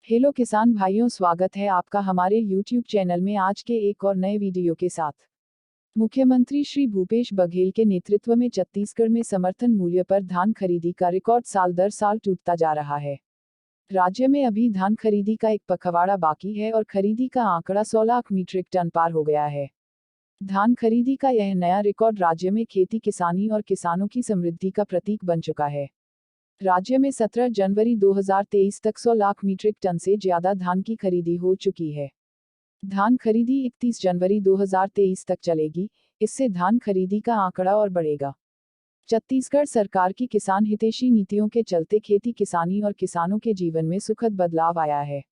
Hello किसान भाइयों, स्वागत है आपका हमारे YouTube चैनल में आज के एक और नए वीडियो के साथ। मुख्यमंत्री श्री भूपेश बघेल के नेतृत्व में छत्तीसगढ़ में समर्थन मूल्य पर धान खरीदी का रिकॉर्ड साल दर साल टूटता जा रहा है। राज्य में अभी धान खरीदी का एक पखवाड़ा बाकी है और खरीदी का आंकड़ा 100 लाख मीट्रिक टन पार हो गया है। धान खरीदी का यह नया रिकॉर्ड राज्य में खेती किसानी और किसानों की समृद्धि का प्रतीक बन चुका है। राज्य में 17 जनवरी 2023 तक 100 लाख मीट्रिक टन से ज्यादा धान की खरीदी हो चुकी है। धान खरीदी 31 जनवरी 2023 तक चलेगी, इससे धान खरीदी का आंकड़ा और बढ़ेगा। छत्तीसगढ़ सरकार की किसान हितैषी नीतियों के चलते खेती किसानी और किसानों के जीवन में सुखद बदलाव आया है।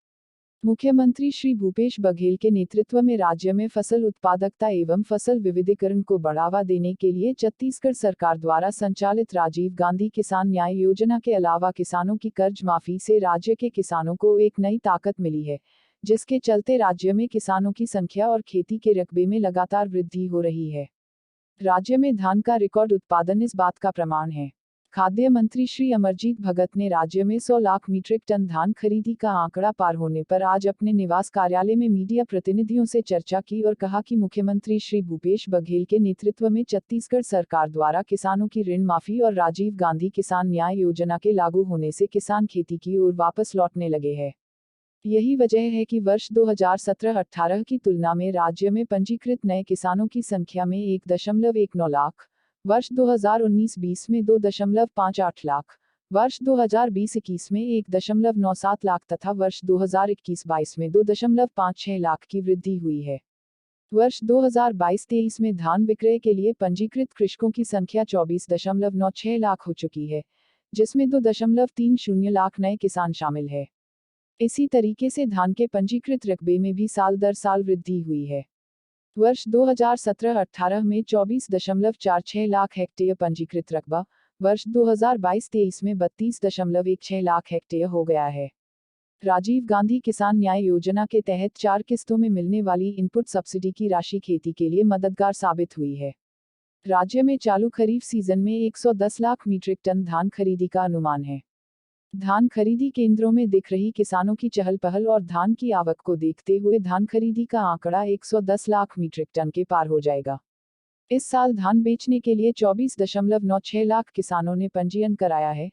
मुख्यमंत्री श्री भूपेश बघेल के नेतृत्व में राज्य में फसल उत्पादकता एवं फसल विविधीकरण को बढ़ावा देने के लिए छत्तीसगढ़ सरकार द्वारा संचालित राजीव गांधी किसान न्याय योजना के अलावा किसानों की कर्ज माफी से राज्य के किसानों को एक नई ताकत मिली है, जिसके चलते राज्य में किसानों की संख्या और खेती के रकबे में लगातार वृद्धि हो रही है। राज्य में धान का रिकॉर्ड उत्पादन इस बात का प्रमाण है। खाद्य मंत्री श्री अमरजीत भगत ने राज्य में 100 लाख मीट्रिक टन धान खरीदी का आंकड़ा पार होने पर आज अपने निवास कार्यालय में मीडिया प्रतिनिधियों से चर्चा की और कहा कि मुख्यमंत्री श्री भूपेश बघेल के नेतृत्व में छत्तीसगढ़ सरकार द्वारा किसानों की ऋण माफी और राजीव गांधी किसान न्याय योजना के लागू होने से किसान खेती की ओर वापस लौटने लगे हैं। यही वजह है कि वर्ष 2017-18 की तुलना में राज्य में पंजीकृत नए किसानों की संख्या में 1.19 लाख, वर्ष 2019-20 में 2.58 लाख, वर्ष 2020-21 में 1.97 लाख तथा वर्ष 2021-22 में 2.56 लाख की वृद्धि हुई है। वर्ष 2022-23 में धान विक्रय के लिए पंजीकृत कृषकों की संख्या 24.96 लाख हो चुकी है, जिसमें 2.30 लाख नए किसान शामिल है। इसी तरीके से धान के पंजीकृत रकबे में भी साल दर साल वृद्धि हुई है। वर्ष 2017-18 में 24.46 लाख हेक्टेयर पंजीकृत रकबा, वर्ष 2022-23 में 32.16 लाख हेक्टेयर हो गया है। राजीव गांधी किसान न्याय योजना के तहत 4 किस्तों में मिलने वाली इनपुट सब्सिडी की राशि खेती के लिए मददगार साबित हुई है। राज्य में चालू खरीफ सीजन में 110 लाख मीट्रिक टन धान खरीदी का अनुमान है। धान खरीदी केंद्रों में दिख रही किसानों की चहल पहल और धान की आवक को देखते हुए धान खरीदी का आंकड़ा 110 लाख मीट्रिक टन के पार हो जाएगा। इस साल धान बेचने के लिए 24.96 लाख किसानों ने पंजीयन कराया है,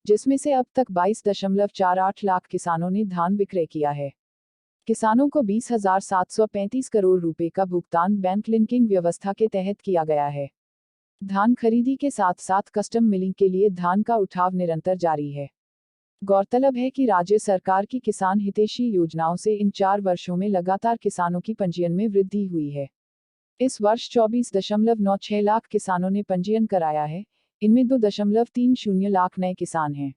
जिसमें से अब तक 22.48 लाख किसानों ने धान विक्रय किया है। किसानों को 20,735 करोड़ रुपए का भुगतान बैंक लिंकिंग व्यवस्था के तहत किया गया है। धान खरीदी के साथ साथ कस्टम मिलिंग के लिए धान का उठाव निरंतर जारी है। गौरतलब है कि राज्य सरकार की किसान हितैषी योजनाओं से इन 4 वर्षों में लगातार किसानों की पंजीयन में वृद्धि हुई है। इस वर्ष 24.96 लाख किसानों ने पंजीयन कराया है, इनमें 2.30 लाख नए किसान हैं।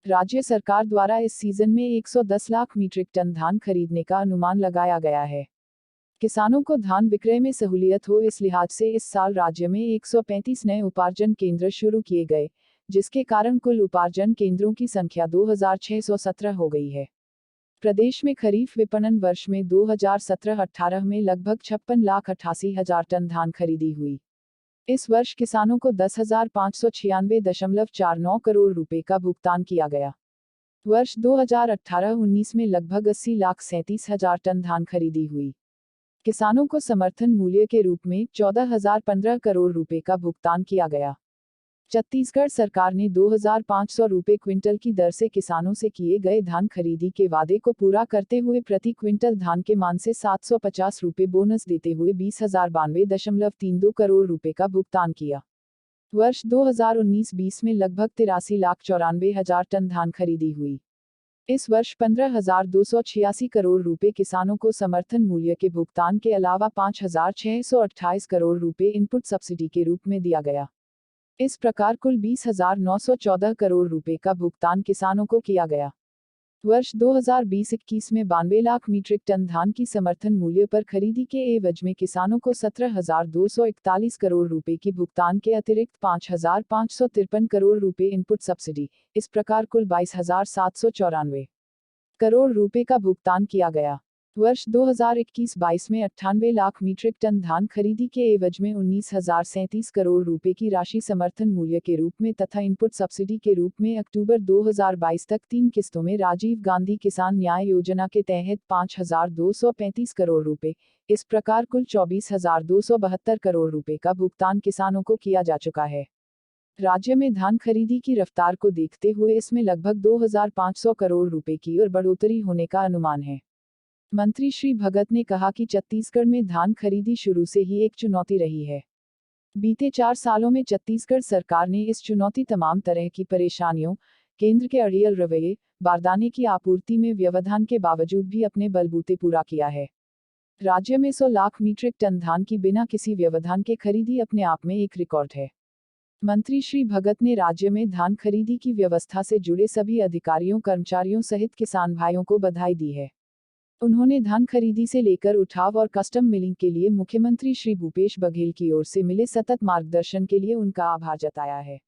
राज्य सरकार द्वारा इस सीजन में 110 लाख मीट्रिक टन धान खरीदने का अनुमान लगाया गया है। किसानों को धान विक्रय में सहूलियत हो इस लिहाज से इस साल राज्य में 135 नए उपार्जन केंद्र शुरू किए गए, जिसके कारण कुल उपार्जन केंद्रों की संख्या 2617 हो गई है। प्रदेश में खरीफ विपणन वर्ष में 2017-18 में लगभग 56,88,000 टन धान खरीदी हुई। इस वर्ष किसानों को 10,596.49 करोड़ रुपए का भुगतान किया गया। वर्ष 2018-19 में लगभग 80,37,000 टन धान खरीदी हुई। किसानों को समर्थन मूल्य के रूप में 14,015 करोड़ रुपए का भुगतान किया गया। छत्तीसगढ़ सरकार ने 2,500 रुपए क्विंटल की दर से किसानों से किए गए धान खरीदी के वादे को पूरा करते हुए प्रति क्विंटल धान के मान से 750 रुपए बोनस देते हुए 20,092.32 करोड़ रुपए का भुगतान किया। वर्ष 2019-20 में लगभग 83,94,000 टन धान खरीदी हुई। इस वर्ष 15,286 करोड़ रुपए किसानों को समर्थन मूल्य के भुगतान के अलावा 5,628 करोड़ रुपए इनपुट सब्सिडी के रूप में दिया गया। इस प्रकार कुल 20,914 करोड़ रुपए का भुगतान किसानों को किया गया। वर्ष 2020-21 में 92 लाख मीट्रिक टन धान की समर्थन मूल्य पर खरीदी के एवज में किसानों को 17,241 करोड़ रुपए की भुगतान के अतिरिक्त 5,553 करोड़ रुपए इनपुट सब्सिडी, इस प्रकार कुल 22,794 करोड़ रुपए का भुगतान किया गया। वर्ष 2021-22 में 98 लाख मीट्रिक टन धान खरीदी के एवज में 19,037 करोड़ रुपए की राशि समर्थन मूल्य के रूप में तथा इनपुट सब्सिडी के रूप में अक्टूबर 2022 तक 3 किस्तों में राजीव गांधी किसान न्याय योजना के तहत 5,235 करोड़ रुपए, इस प्रकार कुल 24,272 करोड़ रुपए का भुगतान किसानों को किया जा चुका है। राज्य में धान खरीदी की रफ्तार को देखते हुए इसमें लगभग 2,500 करोड़ रुपए की और बढ़ोतरी होने का अनुमान है। मंत्री श्री भगत ने कहा कि छत्तीसगढ़ में धान खरीदी शुरू से ही एक चुनौती रही है। बीते 4 सालों में छत्तीसगढ़ सरकार ने इस चुनौती तमाम तरह की परेशानियों, केंद्र के अड़ियल रवैये, बारदाने की आपूर्ति में व्यवधान के बावजूद भी अपने बलबूते पूरा किया है। राज्य में 100 लाख मीट्रिक टन धान की बिना किसी व्यवधान के खरीदी अपने आप में एक रिकॉर्ड है। मंत्री श्री भगत ने राज्य में धान खरीदी की व्यवस्था से जुड़े सभी अधिकारियों कर्मचारियों सहित किसान भाइयों को बधाई दी है। उन्होंने धान खरीदी से लेकर उठाव और कस्टम मिलिंग के लिए मुख्यमंत्री श्री भूपेश बघेल की ओर से मिले सतत मार्गदर्शन के लिए उनका आभार जताया है।